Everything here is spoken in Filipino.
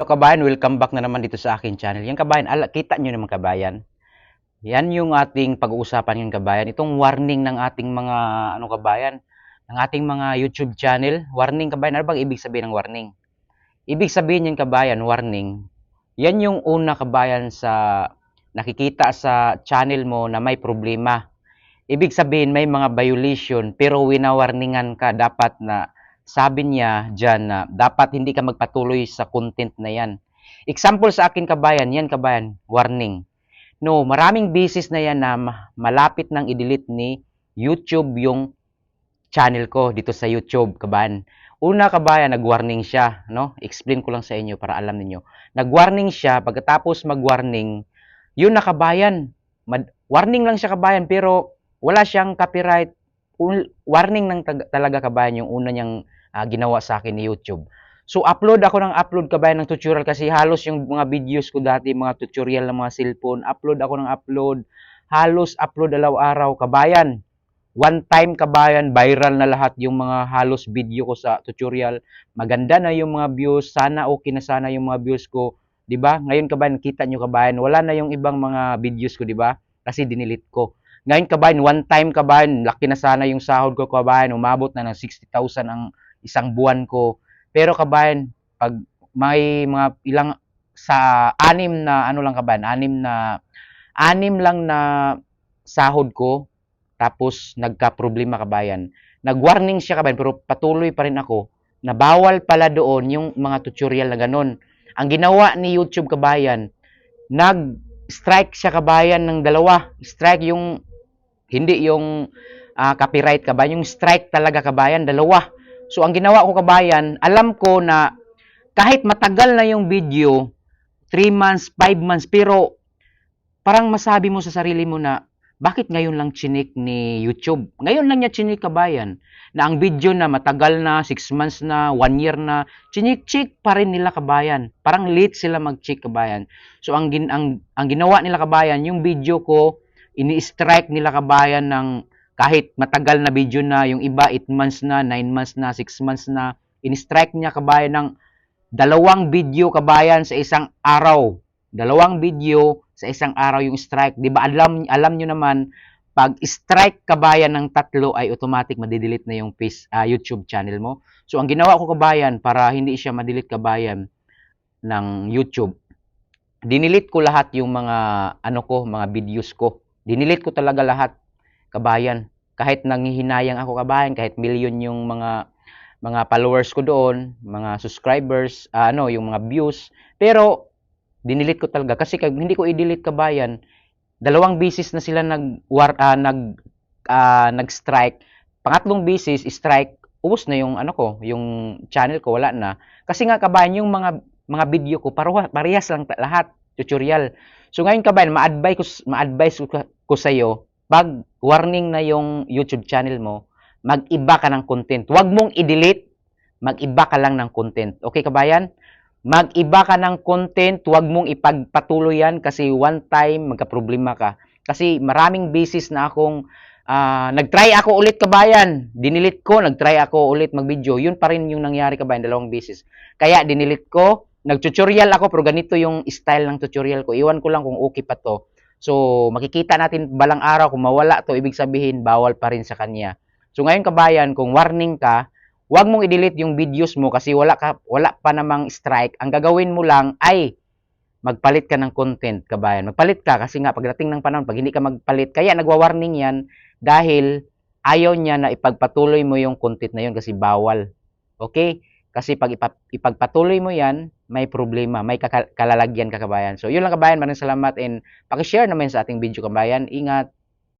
So kabayan, welcome back na naman dito sa akin channel. Yan kabayan, kita nyo naman kabayan. Yan yung ating pag-uusapan yung kabayan. Itong warning ng ating mga kabayan, ng ating mga YouTube channel. Warning kabayan, ano bang ibig sabihin ng warning? Ibig sabihin yung kabayan, warning. Yan yung una kabayan sa nakikita sa channel mo na may problema. Ibig sabihin may mga violation pero winawarningan ka dapat na sabi niya diyan na dapat hindi ka magpatuloy sa content na yan. Example sa akin kabayan, yan kabayan, warning. No, maraming beses na yan na malapit nang i-delete ni YouTube yung channel ko dito sa YouTube kabayan. Una kabayan, nag-warning siya, no? Explain ko lang sa inyo para alam niyo. Nag-warning siya, pagkatapos mag-warning, yun na kabayan. Warning lang siya kabayan pero wala siyang copyright. Warning lang talaga kabayan yung una niyang ginawa sa akin ni YouTube. So upload ako ng upload kabayan ng tutorial kasi halos yung mga videos ko dati, mga tutorial ng mga cellphone, upload ako ng upload, halos upload araw-araw kabayan. One time kabayan, viral na lahat yung mga halos video ko sa tutorial. Maganda na yung mga views, sana okay na sana yung mga views ko, 'di ba? Ngayon kabayan, kita nyo kabayan, wala na yung ibang mga videos ko, 'di ba? Kasi dinilit ko. Ngayon kabayan, one time kabayan, laki na sana yung sahod ko kabayan, umabot na ng 60,000 ang isang buwan ko. Pero kabayan, pag may mga ilang sa anim na lang kabayan, anim lang na sahod ko, tapos nagka-problema kabayan. Nag-warning siya kabayan, pero patuloy pa rin ako na bawal pala doon yung mga tutorial na ganun. Ang ginawa ni YouTube kabayan, nag-strike siya kabayan ng dalawa. Strike yung hindi yung copyright kabayan, yung strike talaga kabayan, dalawa. So ang ginawa ko kabayan, alam ko na kahit matagal na yung video, 3 months, 5 months, pero parang masabi mo sa sarili mo na bakit ngayon lang chinik ni YouTube? Ngayon lang niya chinik kabayan na ang video na matagal na, 6 months na, 1 year na, chinik-chik pa rin nila kabayan. Parang late sila mag-check kabayan. So ang ginawa nila kabayan, yung video ko ini-strike nila kabayan ng kahit matagal na video na, yung iba 8 months na, 9 months na, 6 months na, ini-strike niya kabayan ng dalawang video kabayan sa isang araw. Dalawang video sa isang araw yung strike. 'Di ba alam niyo naman pag strike kabayan ng tatlo ay automatic madidelete na yung YouTube channel mo. So ang ginawa ko kabayan para hindi siya madelete kabayan ng YouTube, dinilit ko lahat yung mga mga videos ko. Dinilit ko talaga lahat kabayan. Kahit nanghihinayang ako kabayan, kahit million yung mga followers ko doon, mga subscribers, yung mga views, pero dinilit ko talaga kasi hindi ko i-delete kabayan. Dalawang beses na sila nag-strike. Pangatlong beses strike, ubos na yung yung channel ko wala na. Kasi nga kabayan yung mga video ko parehas lang lahat, tutorial. So ngayon kabayan, ma-advise ko sa iyo, pag warning na yung YouTube channel mo, mag-iba ka ng content. Huwag mong i-delete, mag-iba ka lang ng content. Okay kabayan? Mag-iba ka ng content, huwag mong ipagpatuloy yan kasi one time magka-problema ka. Kasi maraming beses na akong nag-try ako ulit kabayan. Dinilit ko, nag-try ako ulit mag-video. Yun pa rin yung nangyari kabayan, dalawang beses. Kaya dinilit ko, nag-tutorial ako pero ganito yung style ng tutorial ko. Iwan ko lang kung okay pa to. So makikita natin balang araw kung mawala to, ibig sabihin bawal pa rin sa kanya. So ngayon kabayan, kung warning ka, huwag mong i-delete yung videos mo kasi wala pa namang strike. Ang gagawin mo lang ay magpalit ka ng content kabayan. Magpalit ka kasi nga pagdating ng panahon, pag hindi ka magpalit, kaya nagwa-warning yan dahil ayaw niya na ipagpatuloy mo yung content na yun kasi bawal. Okay? Kasi pag ipagpatuloy mo yan, may problema, may kalalagyan ka kabayan. So yun lang kabayan, maraming salamat and paki-share naman sa ating video kabayan. Ingat!